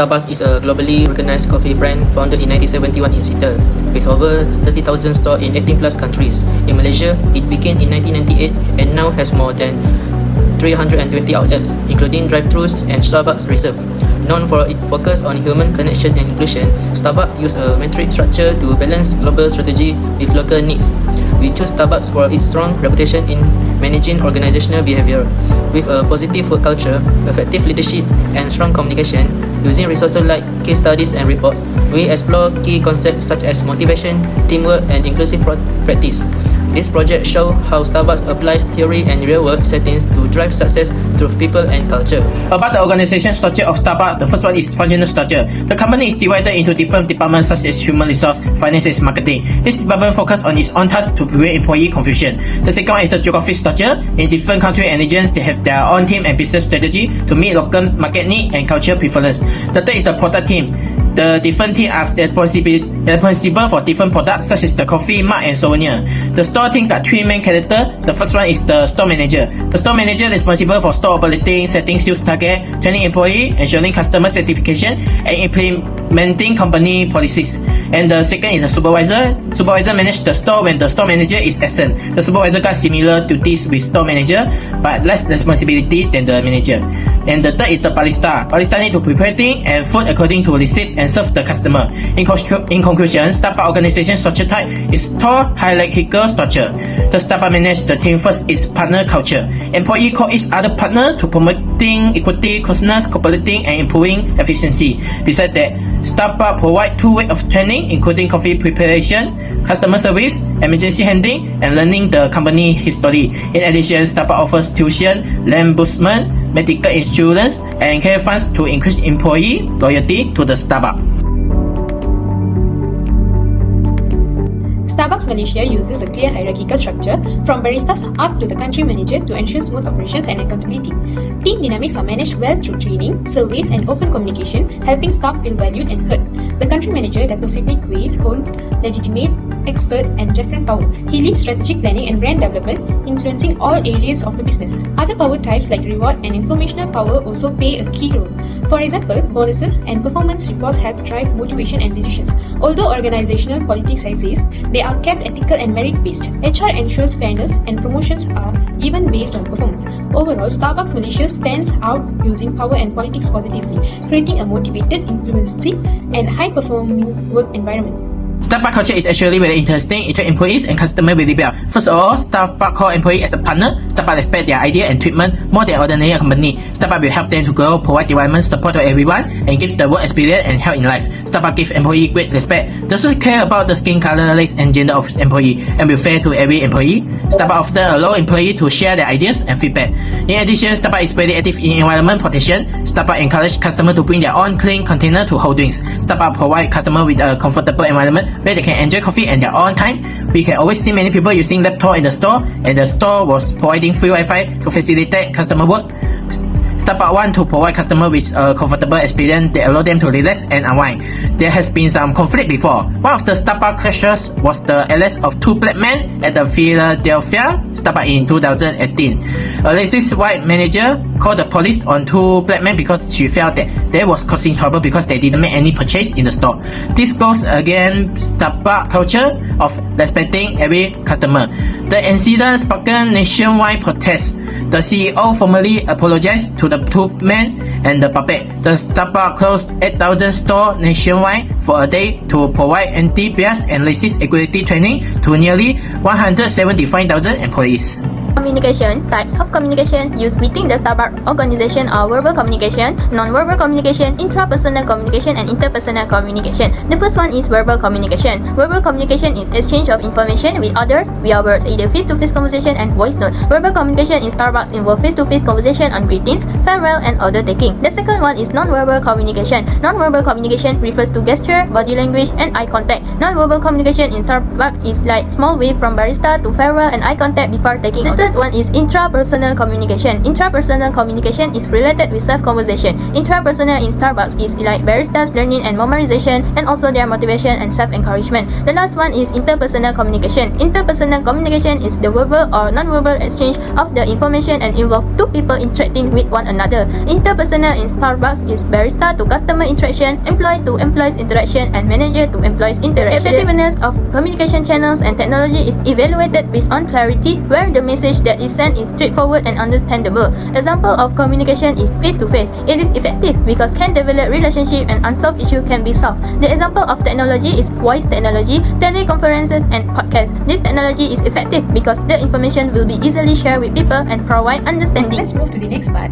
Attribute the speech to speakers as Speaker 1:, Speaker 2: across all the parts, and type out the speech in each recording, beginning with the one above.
Speaker 1: Starbucks is a globally recognized coffee brand founded in 1971 in Seattle, with over 30,000 stores in 18 plus countries. In Malaysia, it began in 1998 and now has more than 320 outlets, including drive-thrus and Starbucks Reserve. Known for its focus on human connection and inclusion, Starbucks uses a metric structure to balance global strategy with local needs. We choose Starbucks for its strong reputation in managing organizational behavior. With a positive work culture, effective leadership, and strong communication, using resources like case studies and reports, we explore key concepts such as motivation, teamwork, and inclusive practice. This project shows how Starbucks applies theory and real-world settings to drive success through people and culture.
Speaker 2: About the organization structure of Starbucks, the first one is functional structure. The company is divided into different departments such as human resource, finance, and marketing. Each department focuses on its own tasks to prevent employee confusion. The second one is the geographic structure. In different countries and regions, they have their own team and business strategy to meet local market needs and cultural preference. The third is the product team. The different teams are responsible for different products such as the coffee, mug, and souvenir. The store team got three main characters. The first one is the store manager. The store manager is responsible for store operating, setting sales target, training employee, ensuring customer certification, and implementing company policies. And the second is the supervisor. Supervisor manages the store when the store manager is absent. The supervisor got similar duties with store manager, but less responsibility than the manager. And the third is the barista. Barista need to prepare things and food according to receipt and serve the customer. In conclusion, Starbucks organization structure type is tall hierarchical structure. The Starbucks manage the team first is partner culture. Employee call each other partner to promoting equity, closeness, cooperating, and improving efficiency. Besides that, Starbucks provide 2 ways of training, including coffee preparation, customer service, emergency handling, and learning the company history. In addition, Starbucks offers tuition, reimbursement, medical insurance, and care funds to increase employee loyalty to the Starbucks.
Speaker 3: Starbucks Malaysia uses a clear hierarchical structure from baristas up to the country manager to ensure smooth operations and accountability. Team dynamics are managed well through training, surveys, and open communication, helping staff feel valued and heard. The country manager, Dato Sidney Quays, holds legitimate, expert, and referent power. He leads strategic planning and brand development, influencing all areas of the business. Other power types like reward and informational power also play a key role. For example, bonuses and performance reports help drive motivation and decisions. Although organizational politics exist, they are kept ethical and merit-based. HR ensures fairness and promotions are even based on performance. Overall, Starbucks Malaysia stands out using power and politics positively, creating a motivated, influencing, and high-performing work environment.
Speaker 2: Starbucks culture is actually very interesting. It treats employees and customers very well. First of all, Starbucks call employees as a partner. Starbucks respect their idea and treatment more than ordinary company. Starbucks will help them to grow, provide development support to everyone, and give the work experience and help in life. Starbucks give employee great respect. Doesn't care about the skin color, race, and gender of employee, and will fair to every employee. Starbucks often allow employees to share their ideas and feedback. In addition, Starbucks is very active in environment protection. Starbucks encourage customers to bring their own clean container to hold drinks. Starbucks provide customers with a comfortable environment where they can enjoy coffee at their own time. We can always see many people using laptop in the store, and the store was providing free Wi-Fi to facilitate customer work. Starbucks want to provide customers with a comfortable experience that allow them to relax and unwind. There has been some conflict before. One of the Starbucks clashes was the arrest of 2 black men at the Philadelphia Starbucks in 2018. A racist white manager called the police on 2 black men because she felt that they was causing trouble because they didn't make any purchase in the store. This goes against Starbucks culture of respecting every customer. The incident sparked nationwide protests. The CEO formally apologized to the 2 men and the puppet. The Starbucks closed 8,000 stores nationwide for a day to provide anti-bias and racist equality training to nearly 175,000 employees.
Speaker 4: Communication. Types of communication used within the Starbucks organization are verbal communication, non-verbal communication, intrapersonal communication, and interpersonal communication. The first one is verbal communication. Verbal communication is exchange of information with others via words, either face-to-face conversation and voice note. Verbal communication in Starbucks involve face-to-face conversation on greetings, farewell, and order taking. The second one is non-verbal communication. Non-verbal communication refers to gesture, body language, and eye contact. Non-verbal communication in Starbucks is like small wave from barista to farewell and eye contact before taking order. third one is intrapersonal communication. Intrapersonal communication is related with self-conversation. Intrapersonal in Starbucks is like baristas' learning and memorization, and also their motivation and self-encouragement. The last one is interpersonal communication. Interpersonal communication is the verbal or non-verbal exchange of the information and involve two people interacting with one another. Interpersonal in Starbucks is barista to customer interaction, employees to employees interaction, and manager to employees interaction. The effectiveness of communication channels and technology is evaluated based on clarity, where the message that is sent is straightforward and understandable. Example of communication is face-to-face. It is effective because can develop relationship and unsolved issue can be solved. The example of technology is voice technology, teleconferences, and podcasts. This technology is effective because the information will be easily shared with people and provide understanding.
Speaker 3: Let's move to the next part.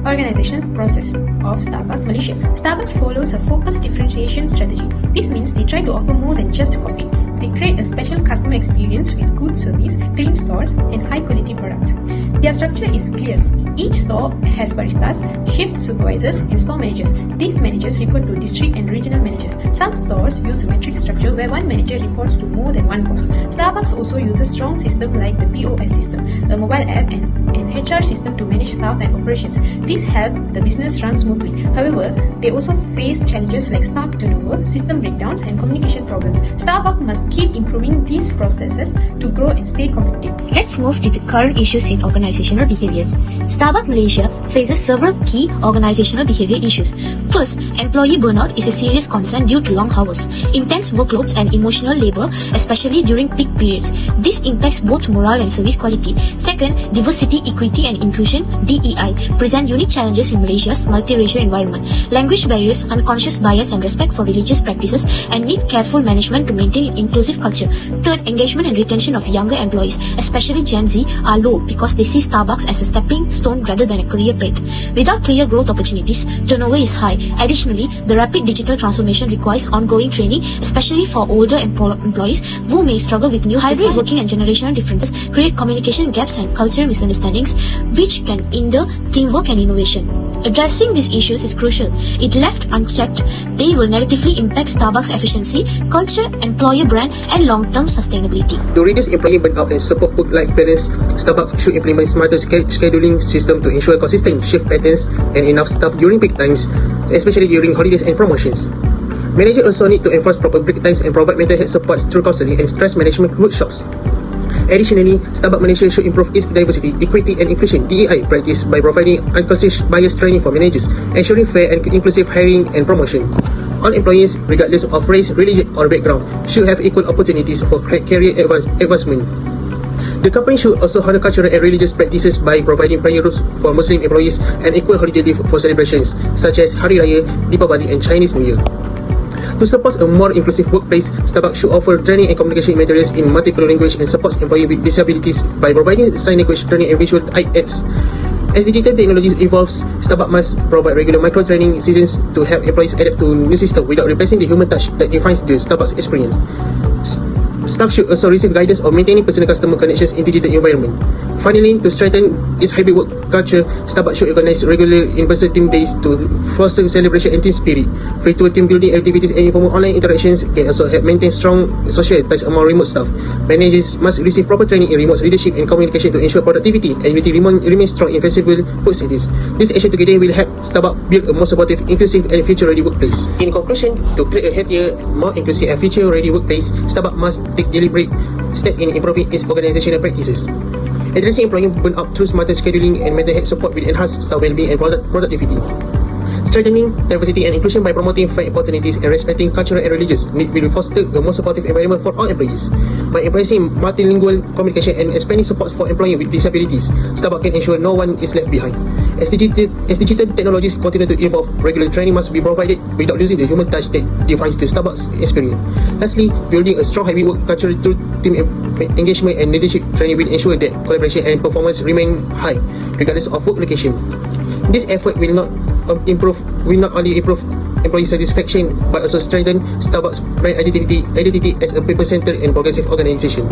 Speaker 3: Organization process of Starbucks Malaysia. Starbucks follows a focused differentiation strategy. This means they try to offer more than just coffee. They create a special customer experience with good service, clean stores, and high quality products. Their structure is clear. Each store has baristas, shift supervisors, and store managers. These managers report to district and regional managers. Some stores use a matrix structure where one manager reports to more than one boss. Starbucks also uses strong systems like the POS system, a mobile app, and an HR system to manage staff and operations. These help the business run smoothly. However, they also face challenges like staff turnover, system breakdowns, and communication problems. Starbucks must keep improving these processes to grow and stay competitive.
Speaker 5: Let's move to the current issues in organizational behaviors. Starbucks Malaysia faces several key organizational behavior issues. First, employee burnout is a serious concern due to long hours, intense workloads, and emotional labor, especially during peak periods. This impacts both morale and service quality. Second, diversity, equity, and inclusion (DEI) present unique challenges in Malaysia's multiracial environment. Language barriers, unconscious bias, and respect for religious practices, and need careful management to maintain an inclusive culture. Third, engagement and retention of younger employees, especially Gen Z, are low because they see Starbucks as a stepping stone rather than a career path. Without clear growth opportunities, turnover is high. Additionally, the rapid digital transformation requires ongoing training, especially for older employees who may struggle with new hybrid working and generational differences, create communication gaps and cultural misunderstandings, which can hinder teamwork and innovation. Addressing these issues is crucial. If left unchecked, they will negatively impact Starbucks' efficiency, culture, employer brand, and long-term sustainability.
Speaker 6: To reduce employee burnout and support work-life balance, Starbucks should implement smarter scheduling system to ensure consistent shift patterns and enough staff during peak times, especially during holidays and promotions. Managers also need to enforce proper break times and provide mental health support through counseling and stress management workshops. Additionally, Starbucks Malaysia should improve its diversity, equity, and inclusion (DEI) practice by providing unconscious bias training for managers, ensuring fair and inclusive hiring and promotion. All employees, regardless of race, religion, or background, should have equal opportunities for career advancement. The company should also honor cultural and religious practices by providing prior rules for Muslim employees and equal holiday leave for celebrations such as Hari Raya, Deepavali, and Chinese New Year. To support a more inclusive workplace, Starbucks should offer training and communication materials in multiple language and supports employees with disabilities by providing sign language training and visual aids. As digital technologies evolves, Starbucks must provide regular micro-training sessions to help employees adapt to new systems without replacing the human touch that defines the Starbucks experience. Staff should also receive guidance on maintaining personal customer connections in digital environment. Finally, to strengthen its hybrid work culture, Starbucks should organize regular in-person team days to foster celebration and team spirit. Virtual team building activities and informal online interactions can also help maintain strong social ties among remote staff. Managers must receive proper training in remote leadership and communication to ensure productivity and unity remain strong in flexible work settings. This action together will help Starbucks build a more supportive, inclusive, and future-ready workplace. In conclusion, to create a healthier, more inclusive, and future-ready workplace, Starbucks must take deliberate steps in improving its organizational practices. Addressing employee burnout through smarter scheduling and mental health support will enhance staff well-being and productivity. Strengthening diversity and inclusion by promoting fair opportunities and respecting cultural and religious needs will foster a more supportive environment for all employees. By embracing multilingual communication and expanding support for employees with disabilities, Starbucks can ensure no one is left behind. As digital technologies continue to evolve, regular training must be provided without losing the human touch that defines the Starbucks experience. Lastly, building a strong hybrid work culture through team engagement and leadership training will ensure that collaboration and performance remain high, regardless of work location. This effort will not only improve employee satisfaction but also strengthen Starbucks brand identity as a people-centered and progressive organization.